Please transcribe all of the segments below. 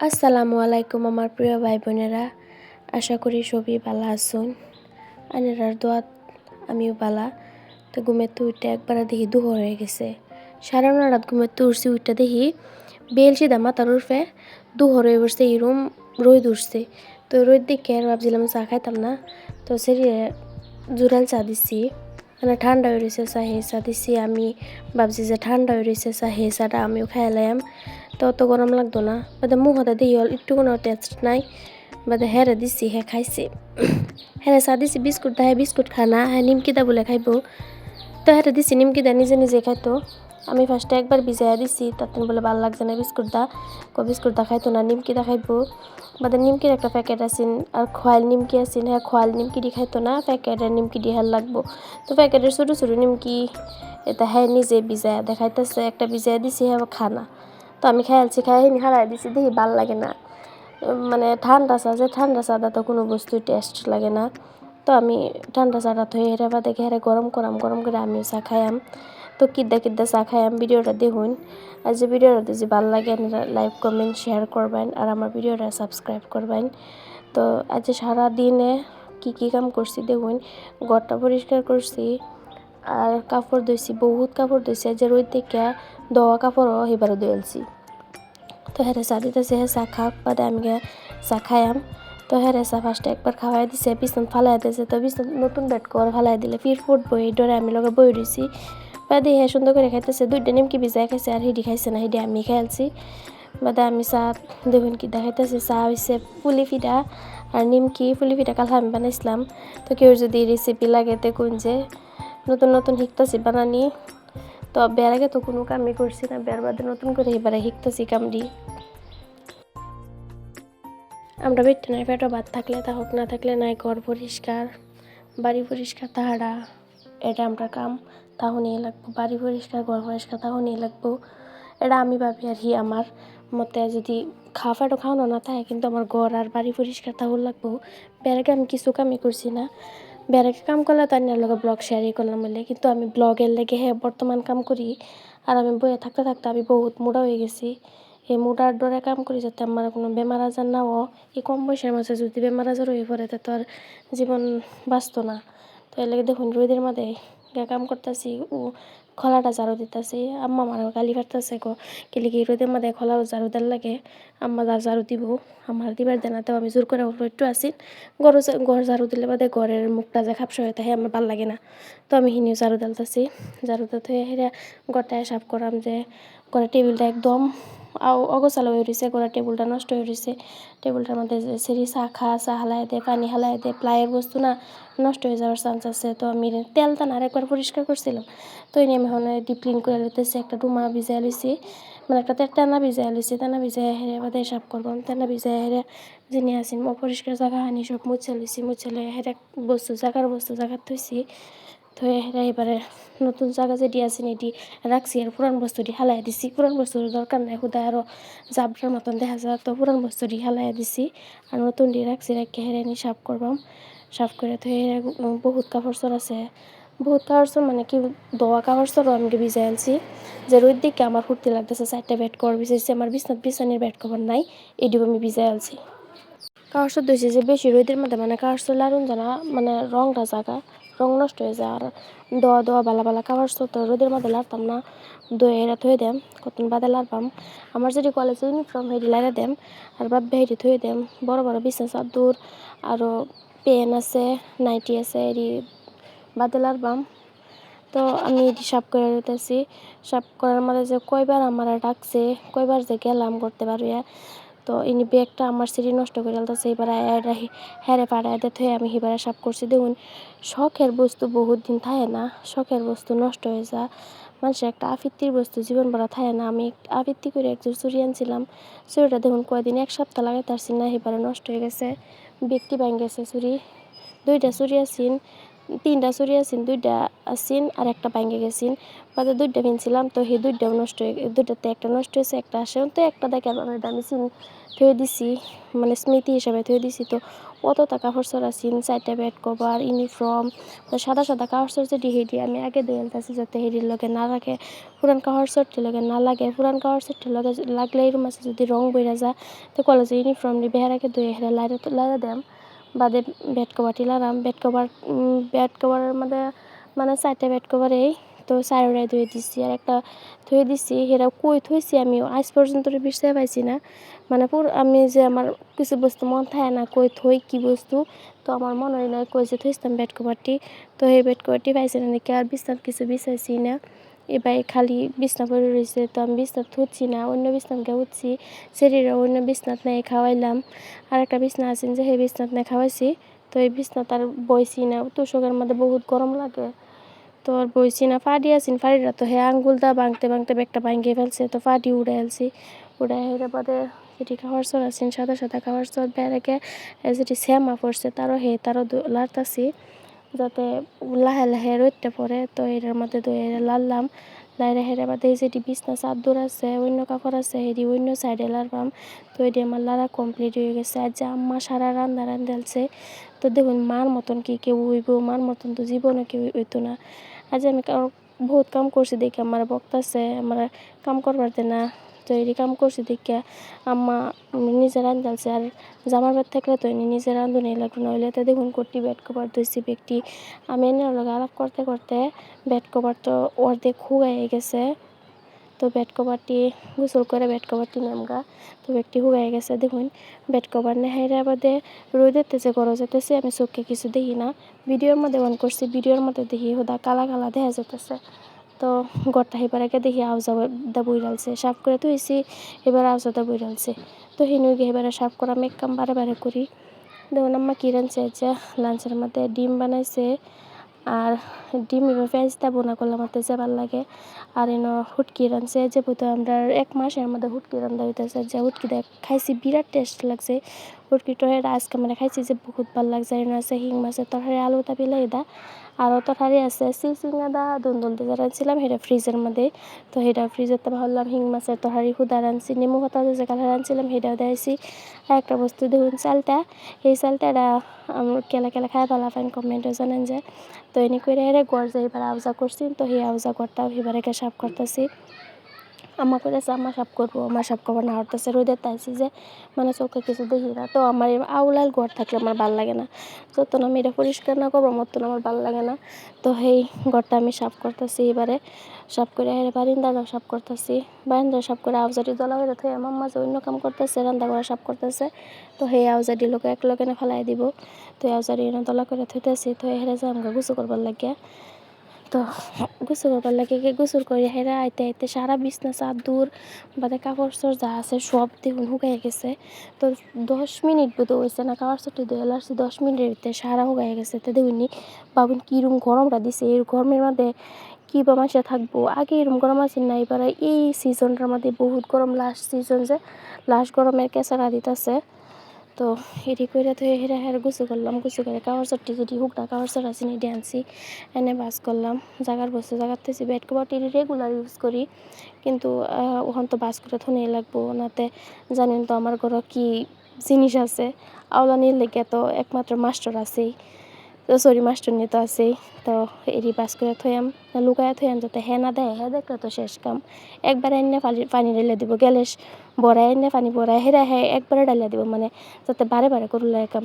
আসসালামু আলাইকুম আমার প্রিয় ভাই বোনেরা। আশা করি সবই ভালো আছেন। আনেরার দোয়াত আমিও ভালো। তো ঘুমেতে উঠে একবার দেখি দুপুর হয়ে গেছে। সাড়ে 9 রাত ঘুমেতে উঠছি, উঠটা দেখি বেল সিধা মাথার উঠে দুপুর হয়ে বসছে, এরম রোদ উঠছে। তো রোদ দেখে আর ভাবছিলাম চা খাইতাম না, তো সেরিয়ে জোরাল চা দিচ্ছি। মানে ঠান্ডা হয়ে রয়েছে চা, হে চা দিচ্ছি। আমি ভাবছি যে ঠান্ডা হয়ে রয়েছে চা, হে চাটা আমিও খাইলাম, তো অত গরম লাগতো না। বাদে মুখ হাতে দিয়ে একটু কোনো টেস্ট নাই। বাদে হেরে দিচ্ছি, হ্যাঁ খাইছে। হ্যাঁ চা দিচ্ছি, বিস্কুট দা, হ্যাঁ বিস্কুট খানা, হ্যাঁ নিমকিদা বলে খাইব। তো হেরে দিচ্ছি নিমকিদা, নিজে নিজে খাইতো। আমি ফার্স্টে একবার ভিজাইয়া দিচ্ছি, তার বলে ভালো লাগছে না বিস্কুট দা খাইতো না, নিমকিদা খাইব। বাদে নিমকির একটা প্যাকেট আসিন আর খোয়াল নিমকি আসিন, হ্যাঁ খোয়াল নিমকিটি খাইতো না, প্যাকেটের নিমকিটি হ্যাঁ লাগবো। তো প্যাকেটের ছোটো ছোটো নিমকি এটা হ্যাঁ নিজে ভিজাইয়া দেখাইতেছে, একটা ভিজাইয়া দিছি হ্যাঁ খানা। তো আমি খাইছি, খাই হারাই দিছি, দেখি ভাল লাগে না। মানে ঠান্ডা চা, যে ঠান্ডা চাটা তো কোনো বস্তু টেস্ট লাগে না। তো আমি ঠান্ডা চাটা থয়ে হেরে বা দেখে হেরে গরম করে আমি চা খাইয়াম। তো কিদ্দা চা খাইয়াম, ভিডিওটা দেখুন। আর যে ভিডিওটা যদি ভালো লাগে লাইক কমেন্ট শেয়ার করবেন, আর আমার ভিডিওটা সাবস্ক্রাইব করবেন। তো আজ সারা দিনে কি কাম করছি দেখুন। ঘরটা পরিষ্কার করছি আর কাপড় ধুইছি, বহুত কাপড় ধুইছি। যে রোদ থেকে ধোয়া কাপড়ও এবারে ধুয়েছি। তো হেরে চা দিতেছে, হ্যাঁ চা খাক, বাদে আমি চা খাইয়াম। তো হেরে চা ফার্স্টে একবার খাওয়াই দিছে, বিছনাত ফালাই দিয়েছে। তো বিছনাত নতুন বেড কভার ফালাই দিলে ফির ফুটবো, এই ডরে আমি লগে বই রয়েছি। বাদে হ্যাঁ সুন্দর করে খাইতেছে, 2টা নিমকি ভিজাই খাইছে, আর হিডি খাইছে না, হিডি আমি খাইছি। বাদে আমি চা দেখুন কি দেখাইতেছে, চা হয়েছে পুলি ফিটা আর নিমকি। পুলি ফিটা কাল আমি বানাইছিলাম। তো কেউ যদি রেসিপি লাগে দেখুন, যে নতুন শিখতেছি বানানি। তো বের আগে তো কোনো কামই করছি না, বের বাদে নতুন করে এবারে শিখতেছি কামড়ি। আমরা বেটে নাই, পেটো ভাত থাকলে তা হোক, না থাকলে নাই। ঘর পরিষ্কার, বাড়ি পরিষ্কার, তাহারা এটা আমরা কাম তাহলেই লাগবো। বাড়ি পরিষ্কার, ঘর পরিষ্কার তাহলেই লাগবো। এটা আমি ভাবি আর আমার মতে যদি খাওয়াটা খাওয়ানো না থাকে, কিন্তু আমার ঘর আর বাড়ি পরিষ্কার তাহলে লাগবো। বেড়াকে আমি কিছু কামই করছি না। বেড়াকে কাম করলে তার লগে ব্লগ শেয়ারই করলাম বলে, কিন্তু আমি ব্লগের লেগে হ্যাঁ বর্তমান কাম করি। আর আমি বইয়ে থাকতে আমি বহুত মোটা হয়ে গেছি। এই মোটার ডরে কাম করি যাতে আমার কোনো বেমার আজার না হয়। এই কম বয়সের মাঝে যদি বেমার আজার হয়ে পড়ে তো আর জীবন বাঁচত না। তো এর লেগে দেখুন রোদের মধ্যে কাম করতেছি, ও খোলাটা ঝাড়ু দিতেছি। আম্মা আমার গালি ফাটতেছে, গো কেলে কি রোদের মধ্যে খোলা ঝাড়ু দেওয়ার লাগে। আম্মা ঝাড়ু দিব, আমার দিবার দেনা। তো আমি জোর করে একটু আসি। ঘর ঝাড়ু দিলে বাদে ঘরের মুখটা যে খাপসা হয়ে থাকে আমার ভালো লাগে না। তো আমি হিনিও ঝাড়ু দিতেছি, ঝাড়ু দিতে হেরে ঘরটায় সাফ করাম। যে ঘরের টেবিলটা একদম অগোছালো হয়ে রয়েছে, ঘরের টেবিলটা নষ্ট হয়ে রয়েছে। টেবিলটার মধ্যে সেরি চা হালাই দেয়, পানি হালাই দেয়, প্লাইয়ের বস্তু না নষ্ট হয়ে যাওয়ার চান্স আছে। তো আমি তেল টান আর একবার পরিষ্কার করছিলাম। তো এই নিয়ে আমি এখন ডিপ ক্লিন করে লইতেছি। একটা ডুমা ভিজাই লইছি, মানে একটা টানা ভিজাই লইছি। টানা ভিজাই হেরে বাদে সাফ করবো। টানা ভিজাই হেরে যিনি আসেন অপরিষ্কার জায়গা আনি সব মুছে লইছি। মুছলে হেরে জায়গার বস্তু থইছি। তো হেরে এবারে নতুন জায়গা যেটি আসেন এটি রাখছি, আর পুরান বস্তুটি হালাই দিছি। পুরান বস্তুর দরকার নাই, খুদায় আরও জাবরার মতন দেখা যায়। তো পুরান বস্তুটি হালাই দিছি আর নতুনটি রাখছি, রেখে হেরে নি সাফ করবাম। সাফ করে তো বহুত কাপড় চোর আছে, বহুত কাপড় চোর মানে কি ধোয়া কাপড় চোরও আমি ভিজাই আনছি। যে রোদ দিকে আমার ফুর্তি লাগতেছে, 4টা বেড কভার ভিজাইছি। আমার বিছানির বেড কভার নাই, এটিও আমি ভিজাই আনছি। কাপড় চোর ধুইছি যে বেশি রোদের মধ্যে, মানে কাপড় চোর লারুন জানা, মানে রংটা জাগা রং নষ্ট হয়ে যায়। আর দোয়া বালা কাপড় চোর তো রোদের মধ্যে লারতাম না, দয়ে এরা থয়ে দেম, কতন বাদে লারবাম। আমার যদি কলেজে ইউনিফর্ম হেঁটে লাইরা দেম, আর বাদ হেঁটে থয়ে দেম। বড় বিছনা চাদর আরও পেন আছে, নাইটি আছে, এরি বাদে লারবাম। তো আমি এটি সাফ করে দিতেছি। সাফ করার মধ্যে যে কয়বার আমার ডাকছে, কয়বার যে গেলাম করতে পারিয়া। তো ইনি ব্যাগটা আমার সিঁড়ি নষ্ট করে আলতেছে, এবার হেরে পাড়ায় দিতে হয়ে আমি এবারে সাফ করছি। দেখুন শখের বস্তু বহুত দিন থাকে না, শখের বস্তু নষ্ট হয়ে যায়। মানুষের একটা আফিত্তির বস্তু জীবন ভরা থাকে না। আমি আবৃত্তি করে একজন চুরি আনছিলাম, চুরিটা দেখুন কয়দিন 1 সপ্তাহ লাগাইতে পারছি না, এবারে নষ্ট হয়ে গেছে। ব্যক্তি ভেঙে গেছে চুরি, 2টা চুরি আসিন, 3টা চুরি আসিন, 2টা আসিন আর একটা ভেঙে গেছিন। বাদে 2টা কিনছিলাম, তো সেই 2টাও নষ্ট হয়ে, 2টাতে একটা নষ্ট হয়েছে, একটা আসে। তো একটা দেখে আমি চিনি থয়ে দিছি, মানে স্মৃতি হিসাবে থয়ে দিছি। তো কতটা কাপড় চোর আছে 4টা বেড কভার ইউনিফর্ম সাদা সাদা কাপড় চোর যেটি হেঁটি আমি আগে দিয়ে আলতাছি যাতে হেঁটির লগে না রাখে পুরান কাপড় চোরটির লগে না লাগে পুরান কাপড় চোরটির লগে লাগলে এরম আছে যদি রং বইরা যায় তো কলেজে ইউনিফর্ম দিয়ে বেহারাকে ধুয়ে হেরা লাইরা দেম বাদে বেড কভারটি লাগাম বেড কভারের মধ্যে মানে 4টা বেড কভারেই তো 4টাই ধুয়ে দিচ্ছি আর একটা ধুয়ে দিচ্ছি সেটা কই থইছি আমি আজ পর্যন্ত বিষয় পাইছি না মানে আমি যে আমার কিছু বস্তু মন থাকে না কই থই কি বস্তু তো আমার মনে হয় না কই যে থইছিলাম বেড কভারটি তো এই বেড কভারটি পাইছি না নাকি আর বিছনাত কিছু বিছাইছি না এবার খালি বিছনা পড়ে রয়েছে তো আমি বিছনাত থুচ্ছি না অন্য বিছনাত গিয়ে উঠছি শরীরে অন্য বিছনাত নেই খাওয়াইলাম আর একটা বিছনা আছেন যে সেই বিছনাত নেই খাওয়াইছি তো এই বিছনাত আর বইছি না তোষকের মধ্যে বহুত গরম লাগে তো আর বইছি না ফাড়ি আছেন ফাড়িটা তো হে আঙ্গুলটা ভাঙতে ভাঙতে ব্যাগটা ভাঙিয়ে ফেলছে তো ফাটি উড়ে আলছি উড়ে হেরে বাদে যেটি খাওয়ার চর আছেন সাদা সাদা খাওয়ার চর বেড়াকে যেটি শ্যামা পড়ছে তারও লাড়তাছি যাতে লাহে লাহে রোদটা পড়ে তো এটার মধ্যে দই লাড়লাম লাইরে হেরে বাদে যেটি বিছনা চাদর আছে অন্য কাপড় আছে হেরি অন্য সাইডে লাড়বাম তো এটি আমার লাড়া কমপ্লিট হয়ে গেছে আর যে আম্মা সারা রান্না রান্ধালছে তো দেখুন মার মতন কি কেউ হইব মার মতন তো জীবনে কেউ হইতো না আজ আমি বহুত কাম করছি দেখে আমার বকতাছে আমার কাম করবার দে না তো এই কাম করছি দেখে আম্মা নিজে রান্ধালছে আর জামার বাদ থাকলে তো নিজে রাঁধুনি লাগলো নইলে তো দেখুন কোটি বেড কভার ধুইছি ব্যক্তি আমি এনে লগে আলাপ করতে করতে বেড কভার তো অর্ধেক শুকাই গেছে তো বেড কভারটি গোসল করে বেড কভারটি নামগা তো ব্যক্তি শুকাই গেছে দেখুন বেড কভার নেহাইরা বাদে রোদেতে যে গরজ যেতেছে আমি চোখে কিছু দেখি না ভিডিওর মধ্যে অন করছি ভিডিওর মধ্যে দেখি হোদা কালা কালা দেখা যেতেছে তো ঘরটা এবার আগে দেখি আউজা দা বইরালছে সাফ করে তুইছি এবার আউজা দা বইরালছে তো হিনুই গিয়ে এবারে সাফ করা আমি কাম বারে বারে করি দেখুন আম্মা কী রাঁধছে যে লাঞ্চের মধ্যে ডিম বানাইছে আর ডিম এবার পেঁয়াজটা বোনা করলাম আমার যে ভালো লাগে আর এনে হুটকি রাঁধছে যে বুঝতে আমরা 1 মাসের মধ্যে হুটকি রান্ধা হইতেছে যে হুটকি দেখ খাইছি বিরাট টেস্ট লাগছে হুটকিটা আজকে মানে খাইছি যে বহুত ভালো লাগছে এনে আছে হিং মাছের তরকারি আলুটা বিলাই দা আরও তরকারি আছে চিচিঙ্গা দা দুন্দুল দিয়ে রাঁধছিলাম সেটা ফ্রিজের মধ্যে তো সেটা ফ্রিজেতে ভাবলাম হিং মাছের তরকারি খুদা রাঁধছি নেমু পাতা যে কালার রাঁধছিলাম সেটাও দিয়েছি আর একটা বস্তু দেখুন চালটা এই চালটা কেলা কেলা খাই ভালো পাইন কমেন্টে জানেন যে তো এনে করে হেরে গড় যে এবার আউজা করছি তো সেই আউজা গড়টাও এবারে সাফ করতেছি আম্মা করেছে আম্মা সাফ করবো আমার সাফ করবো না হরতেছে রোদের তাইছি যে মানে চোখে কিছু দেখি না তো আমার আউলাল ঘর থাকলে আমার ভালো লাগে না যতন আমি এটা পরিষ্কার না করবো মতন আমার ভালো লাগে না তো সেই ঘরটা আমি সাফ করতেছি এবারে সাফ করে হেরে বারিন্দাটাও সাফ করতেছি বারিন্দা সাফ করে আউজাটি দলা হয়ে থাকে আমার মাঝে অন্য কাম করতেছে রান্না করে সাফ করতেছে তো সেই আউজাটি লোক এক লোকে ফেলাই দিব তো আউজাটি এনে দলা করে থইতেছি তো হেরে যে আমাকে গুছু করবার লাগে তো গোসল করবার লাগে গোসল করে হেরা আইতে আইতে সারা বিছনা চাদর বাদে কাপড় চোর যা আছে সব দেখুন শুকাই গেছে তো 10 মিনিট বোধ হয়েছে না কাপড় চোরটি ধুয়ে লাসছি 10 মিনিটের ভিতরে সারা শুকাই গেছে তো দেখুন বাবুন কীরকম গরমটা দিছে এই গরমের মধ্যে কী বা মাসে থাকবো আগে এরকম গরম আছে না এবারে এই সিজনটার মধ্যে বহুত গরম লাস্ট সিজন যে লাস্ট গরমের কেঁচারা দিতেছে তো এটি করে তো হেরা হেরা গুছু করলাম গুছু করে কাপড় চটটি যেটি হুকটা কাপড় চট আছে এটি আনছি এনে বাস করলাম জাগার বস্তু জাগাতেছি বেড কভারটি রেগুলার ইউজ করি কিন্তু ওখান তো বাস করে থনে লাগবো ওনাতে জানেন তো আমার ঘরে কি জিনিস আছে আওলা নিয়ে লেগে তো একমাত্র মাস্টার আছেই তো সরি মাস্টার নিয়ে তো আছেই তো এটি বাস করে থইয়াম লুকায়া থইয়াম যাতে হ্যাঁ না দেয় হ্যাঁ দেখলে তো শেষ কাম একবারে এনে পানি ঢেলে দিব গ্যালেস বড়াই এনে পানি বড়াই হেরা হ্যাঁ একবারে ডালিয়া দিব মানে যাতে বারে বারে করলে কাম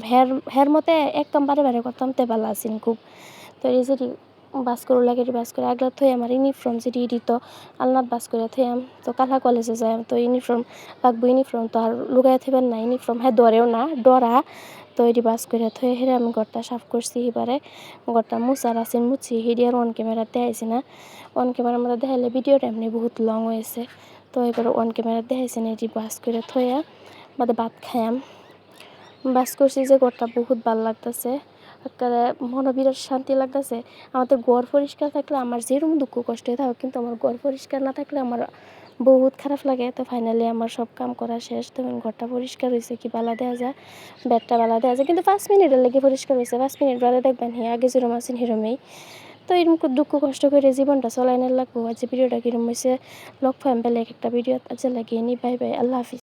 হের মতে এক কাম বারে বারে করতাম তে ভালো আছেন খুব তো এই যেটি বাস করু লাগে বাস করে আগলা থই আমার ইউনিফর্ম যেটি এটি তো আলনাত বাস করে থইয়াম তো কালা কলেজে যাই তো ইউনিফর্ম লাগবো ইউনিফর্ম তো আর লুকাই থইবেন না ইউনিফর্ম হ্যাঁ ডরেও না ডরা তো এটি বাস করে থয়ে হেরে আমি ঘরটা সাফ করছি এবারে ঘরটা মুছার আছে মুছি হেডি আর অন ক্যামেরাতে আইছি না অন ক্যামেরার মধ্যে দেখাইলে ভিডিওটা এমনি বহুত লং হয়েছে তো এবার অন ক্যামেরা দেখাইছি না এটি বাস করে থইয়া বাদে ভাত খাইয়াম বাস করছি যে ঘরটা বহুত ভালো লাগতেছে একেবারে মনে বিরাট শান্তি লাগতেছে আমাদের ঘর পরিষ্কার থাকলে আমার যেরকম দুঃখ কষ্ট থাকুক কিন্তু আমার ঘর পরিষ্কার না থাকলে আমার বহুত খারাপ লাগে তো ফাইনালি আমার সব কাম করা শেষ তখন ঘরটা পরিষ্কার হয়েছে কি বালা দেওয়া যায় বেডটা বালা দেওয়া যায় কিন্তু 5 মিনিটের লেগে পরিষ্কার হয়েছে 5 মিনিট বাদে দেখবেন হ্যাঁ আগে যেরকম আছেন সেরমেই তো এরকম দুঃখ কষ্ট করে জীবনটা চলাই না লাগবো আজ ভিডিওটা কিরম হয়েছে লক ফাইম বেলে একটা ভিডিও আজ লাগিয়ে নি বাই বাই আল্লাহ হাফিজ।